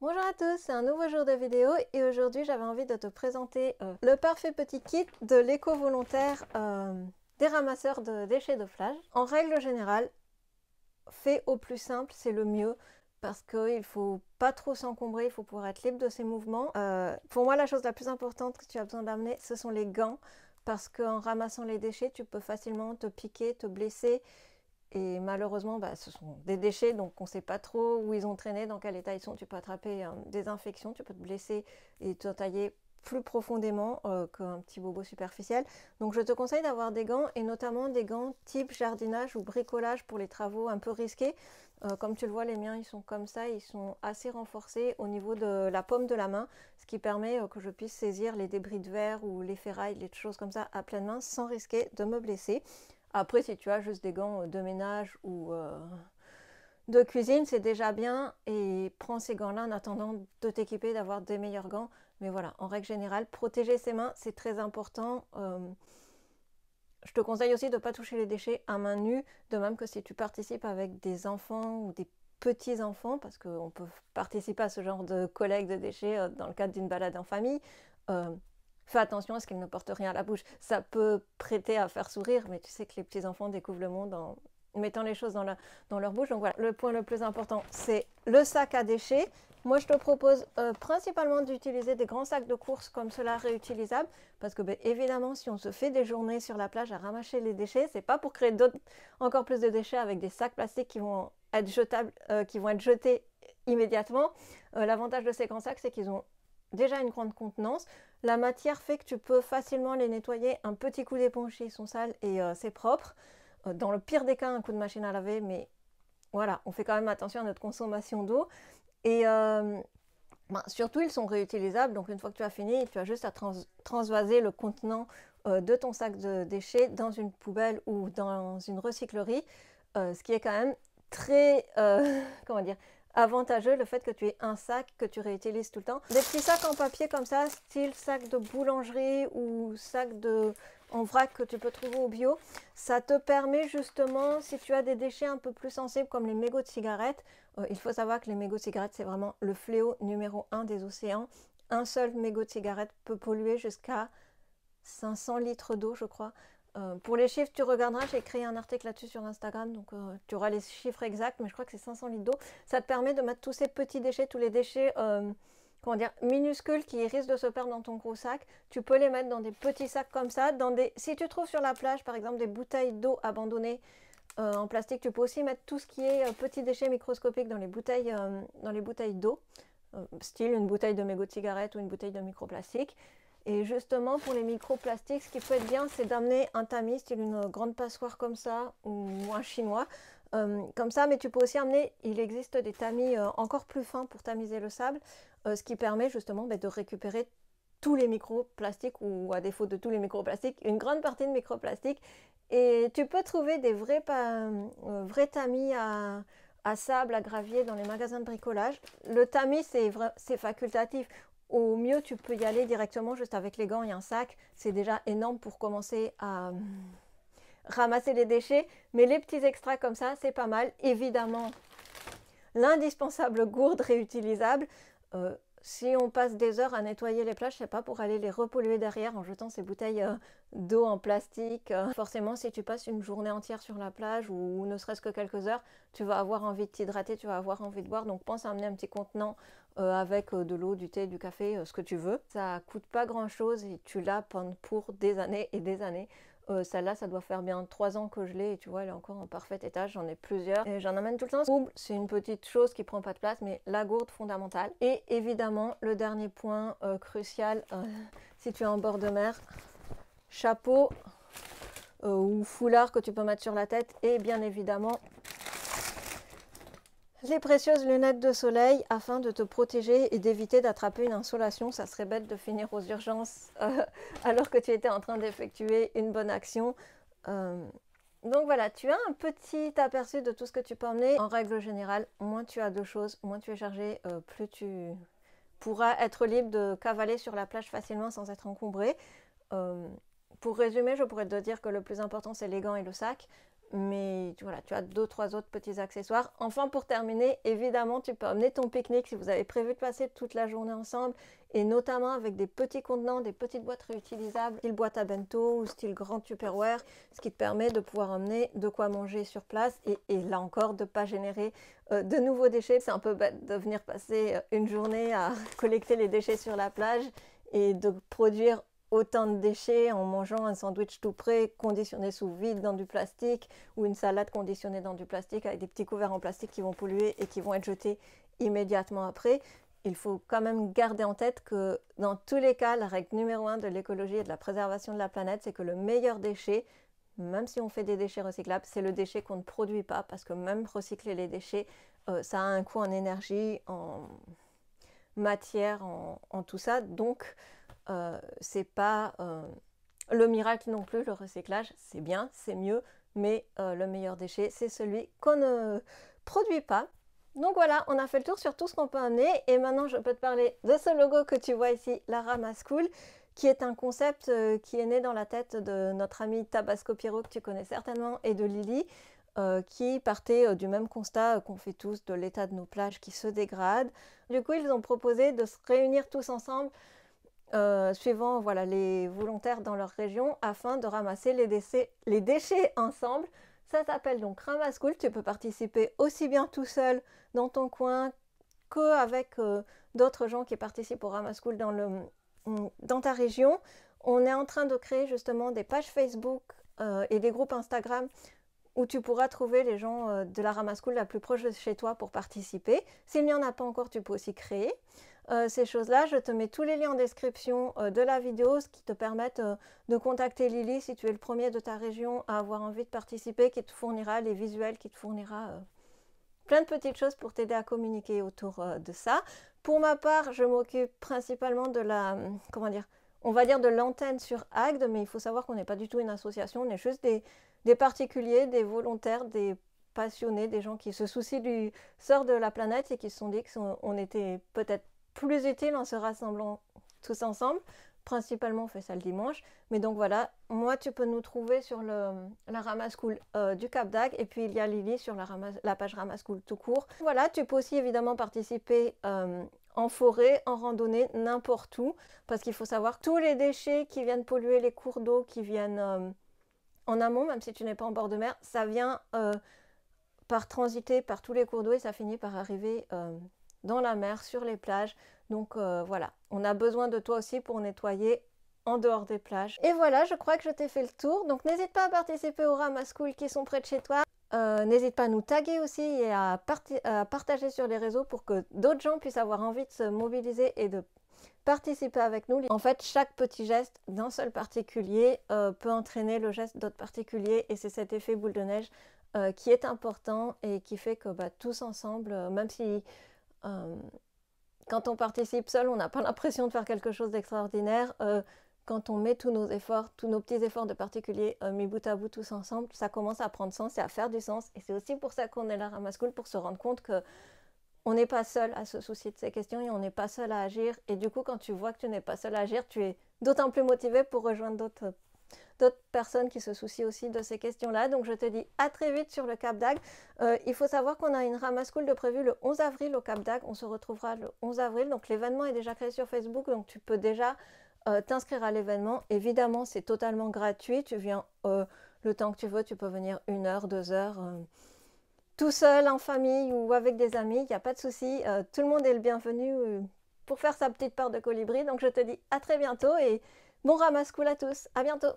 Bonjour à tous, c'est un nouveau jour de vidéo et aujourd'hui j'avais envie de te présenter le parfait petit kit de l'éco-volontaire des ramasseurs de déchets de plage. En règle générale, fait au plus simple, c'est le mieux parce qu'il ne faut pas trop s'encombrer, il faut pouvoir être libre de ses mouvements. Pour moi, la chose la plus importante que tu as besoin d'amener, ce sont les gants parce qu'en ramassant les déchets, tu peux facilement te piquer, te blesser. Et malheureusement, ce sont des déchets, donc on ne sait pas trop où ils ont traîné, dans quel état ils sont. Tu peux attraper des infections, tu peux te blesser et te tailler plus profondément qu'un petit bobo superficiel. Donc je te conseille d'avoir des gants, et notamment des gants type jardinage ou bricolage pour les travaux un peu risqués. Comme tu le vois, les miens, ils sont comme ça, ils sont assez renforcés au niveau de la paume de la main, ce qui permet que je puisse saisir les débris de verre ou les ferrailles, les choses comme ça à pleine main sans risquer de me blesser. Après, si tu as juste des gants de ménage ou de cuisine, c'est déjà bien. Et prends ces gants-là en attendant de t'équiper, d'avoir des meilleurs gants. Mais voilà, en règle générale, protéger ses mains, c'est très important. Je te conseille aussi de ne pas toucher les déchets à main nue, de même que si tu participes avec des enfants ou des petits-enfants, parce qu'on peut participer à ce genre de collecte de déchets dans le cadre d'une balade en famille. Fais attention à ce qu'ils ne portent rien à la bouche. Ça peut prêter à faire sourire, mais tu sais que les petits-enfants découvrent le monde en mettant les choses dans leur bouche. Donc voilà, le point le plus important, c'est le sac à déchets. Moi, je te propose principalement d'utiliser des grands sacs de course comme cela réutilisables, parce que évidemment, si on se fait des journées sur la plage à ramasser les déchets, c'est pas pour créer encore plus de déchets avec des sacs plastiques qui vont être jetables, qui vont être jetés immédiatement. L'avantage de ces grands sacs, c'est qu'ils ont déjà une grande contenance. La matière fait que tu peux facilement les nettoyer. Un petit coup d'éponge, ils sont sales et c'est propre. Dans le pire des cas, un coup de machine à laver, mais voilà, on fait quand même attention à notre consommation d'eau. Et surtout, ils sont réutilisables. Donc, une fois que tu as fini, tu as juste à transvaser le contenant de ton sac de déchets dans une poubelle ou dans une recyclerie. Ce qui est quand même très, comment dire, avantageux, le fait que tu aies un sac que tu réutilises tout le temps. Des petits sacs en papier comme ça, style sac de boulangerie ou sac en vrac que tu peux trouver au bio, ça te permet justement, si tu as des déchets un peu plus sensibles comme les mégots de cigarettes, il faut savoir que les mégots de cigarettes, c'est vraiment le fléau numéro 1 des océans. Un seul mégot de cigarette peut polluer jusqu'à 500 litres d'eau, je crois. Pour les chiffres, tu regarderas, j'ai créé un article là-dessus sur Instagram, donc tu auras les chiffres exacts, mais je crois que c'est 500 litres d'eau. Ça te permet de mettre tous ces petits déchets, tous les déchets comment dire, minuscules qui risquent de se perdre dans ton gros sac. Tu peux les mettre dans des petits sacs comme ça. Si tu trouves sur la plage, par exemple, des bouteilles d'eau abandonnées en plastique, tu peux aussi mettre tout ce qui est petits déchets microscopiques dans les bouteilles d'eau, style une bouteille de mégot de cigarette ou une bouteille de microplastique. Et justement, pour les microplastiques, ce qui peut être bien, c'est d'amener un tamis, style une grande passoire comme ça, ou un chinois, comme ça. Mais tu peux aussi amener, il existe des tamis encore plus fins pour tamiser le sable, ce qui permet justement de récupérer tous les microplastiques, ou à défaut de tous les microplastiques, une grande partie de microplastiques. Et tu peux trouver des vrais tamis à sable, à gravier dans les magasins de bricolage. Le tamis, c'est facultatif. Au mieux, tu peux y aller directement juste avec les gants et un sac. C'est déjà énorme pour commencer à ramasser les déchets. Mais les petits extras comme ça, c'est pas mal. Évidemment, l'indispensable gourde réutilisable. Si on passe des heures à nettoyer les plages, c'est pas pour aller les repolluer derrière en jetant ces bouteilles d'eau en plastique. Forcément, si tu passes une journée entière sur la plage ou ne serait-ce que quelques heures, tu vas avoir envie de t'hydrater, tu vas avoir envie de boire. Donc pense à amener un petit contenant avec de l'eau, du thé, du café, ce que tu veux. Ça coûte pas grand-chose et tu l'as pour des années et des années. Celle-là, ça doit faire bien 3 ans que je l'ai et tu vois, elle est encore en parfait état. J'en ai plusieurs et j'en amène tout le temps. C'est une petite chose qui prend pas de place, mais la gourde fondamentale. Et évidemment, le dernier point crucial, si tu es en bord de mer, chapeau ou foulard que tu peux mettre sur la tête et bien évidemment les précieuses lunettes de soleil afin de te protéger et d'éviter d'attraper une insolation. Ça serait bête de finir aux urgences alors que tu étais en train d'effectuer une bonne action. Donc voilà, tu as un petit aperçu de tout ce que tu peux emmener. En règle générale, moins tu as de choses, moins tu es chargé, plus tu pourras être libre de cavaler sur la plage facilement sans être encombré. Pour résumer, je pourrais te dire que le plus important, c'est les gants et le sac. mais voilà, tu as 2-3 autres petits accessoires. Enfin, pour terminer, évidemment, tu peux emmener ton pique-nique si vous avez prévu de passer toute la journée ensemble, et notamment avec des petits contenants, des petites boîtes réutilisables, style boîte à bento ou style grand Tupperware, ce qui te permet de pouvoir emmener de quoi manger sur place, et là encore, de ne pas générer de nouveaux déchets. C'est un peu bête de venir passer une journée à collecter les déchets sur la plage et de produire autant de déchets en mangeant un sandwich tout prêt, conditionné sous vide dans du plastique, ou une salade conditionnée dans du plastique avec des petits couverts en plastique qui vont polluer et qui vont être jetés immédiatement après. Il faut quand même garder en tête que dans tous les cas, la règle numéro 1 de l'écologie et de la préservation de la planète, c'est que le meilleur déchet, même si on fait des déchets recyclables, c'est le déchet qu'on ne produit pas, parce que même recycler les déchets, ça a un coût en énergie, en matière, en tout ça. Donc, c'est pas le miracle non plus, le recyclage, c'est bien, c'est mieux, mais le meilleur déchet, c'est celui qu'on ne produit pas. Donc voilà, on a fait le tour sur tout ce qu'on peut amener, et maintenant je peux te parler de ce logo que tu vois ici, la Ramasse Cool, qui est un concept qui est né dans la tête de notre ami Tabasco Pierrot, que tu connais certainement, et de Lily, qui partait du même constat qu'on fait tous, de l'état de nos plages qui se dégradent. Du coup, ils ont proposé de se réunir tous ensemble, suivant voilà, les volontaires dans leur région, afin de ramasser les déchets ensemble. Ça s'appelle donc Ramasse Cool. Tu peux participer aussi bien tout seul dans ton coin qu'avec d'autres gens qui participent au Ramasse Cool dans ta région. On est en train de créer justement des pages Facebook et des groupes Instagram où tu pourras trouver les gens de la Ramasse Cool la plus proche de chez toi pour participer. S'il n'y en a pas encore, tu peux aussi créer ces choses-là. Je te mets tous les liens en description de la vidéo, ce qui te permettent de contacter Lily si tu es le premier de ta région à avoir envie de participer, qui te fournira les visuels, qui te fournira plein de petites choses pour t'aider à communiquer autour de ça. Pour ma part, je m'occupe principalement de la, on va dire de l'antenne sur Agde, mais il faut savoir qu'on n'est pas du tout une association, on est juste des particuliers, des volontaires, des passionnés, des gens qui se soucient du sort de la planète et qui se sont dit qu'on était peut-être plus utile en se rassemblant tous ensemble. Principalement, on fait ça le dimanche. Mais donc voilà, moi, tu peux nous trouver sur la Ramasse Cool du Cap d'Agde. Et puis, il y a Lily sur la page Ramasse Cool tout court. Voilà, tu peux aussi évidemment participer en forêt, en randonnée, n'importe où. Parce qu'il faut savoir que tous les déchets qui viennent polluer les cours d'eau, qui viennent en amont, même si tu n'es pas en bord de mer, ça vient par transiter par tous les cours d'eau et ça finit par arriver dans la mer, sur les plages. Donc voilà, on a besoin de toi aussi pour nettoyer en dehors des plages. Et voilà, je crois que je t'ai fait le tour. Donc n'hésite pas à participer aux Ramasse Cool qui sont près de chez toi. N'hésite pas à nous taguer aussi et à partager sur les réseaux pour que d'autres gens puissent avoir envie de se mobiliser et de participer avec nous. En fait, chaque petit geste d'un seul particulier peut entraîner le geste d'autres particuliers, et c'est cet effet boule de neige qui est important et qui fait que tous ensemble, même si quand on participe seul, on n'a pas l'impression de faire quelque chose d'extraordinaire. Quand on met tous nos efforts, tous nos petits efforts de particulier mis bout à bout tous ensemble, ça commence à prendre sens et à faire du sens. Et c'est aussi pour ça qu'on est là, Ramasse Cool, pour se rendre compte que on n'est pas seul à se soucier de ces questions et on n'est pas seul à agir. Et du coup, quand tu vois que tu n'es pas seul à agir, tu es d'autant plus motivé pour rejoindre d'autres personnes qui se soucient aussi de ces questions-là. Donc je te dis à très vite sur le Cap d'Agde. Il faut savoir qu'on a une Ramasse Cool de prévu le 11 avril au Cap d'Agde. On se retrouvera le 11 avril. Donc l'événement est déjà créé sur Facebook, donc tu peux déjà t'inscrire à l'événement. Évidemment, c'est totalement gratuit. Tu viens le temps que tu veux. Tu peux venir 1 heure, 2 heures, tout seul, en famille ou avec des amis. Il n'y a pas de souci. Tout le monde est le bienvenu pour faire sa petite part de colibri. Donc je te dis à très bientôt et bon Ramasse Cool à tous. À bientôt.